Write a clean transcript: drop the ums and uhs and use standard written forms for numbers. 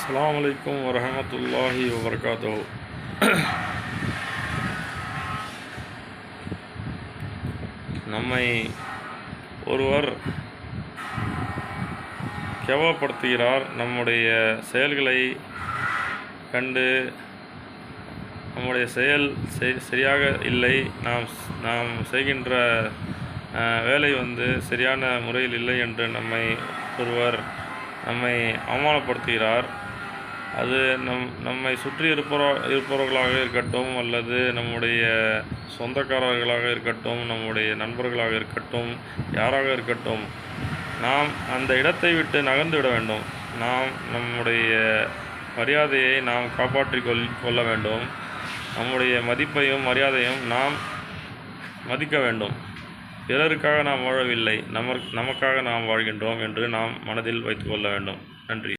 அஸ்ஸலாமு அலைக்கும் வரஹ்மத்துல்லாஹி வபரகாத்துஹு. நம்மை ஒருவர் கேவலப்படுத்துகிறார். நம்முடைய செயல்களை கண்டு நம்முடைய செயல் சரியாக இல்லை, நாம் செய்கின்ற வேலை சரியான முறையில் இல்லை என்று ஒருவர் நம்மை அவமானப்படுத்துகிறார். அது நம்மை சுற்றி இருப்பவர்களாக இருக்கட்டும், அல்லது நம்முடைய சொந்தக்காரர்களாக இருக்கட்டும், நம்முடைய நண்பர்களாக இருக்கட்டும், யாராக இருக்கட்டும், நாம் அந்த இடத்தை விட்டு நகர்ந்து விட வேண்டும். நம்முடைய மரியாதையை நாம் காப்பாற்றி கொள்ள வேண்டும். நம்முடைய மதிப்பையும் மரியாதையும் நாம் மதிக்க வேண்டும். பிறருக்காக நாம் வாழவில்லை, நமக்காக நாம் வாழ்கின்றோம் என்று நாம் மனதில் வைத்துக்கொள்ள வேண்டும். நன்றி.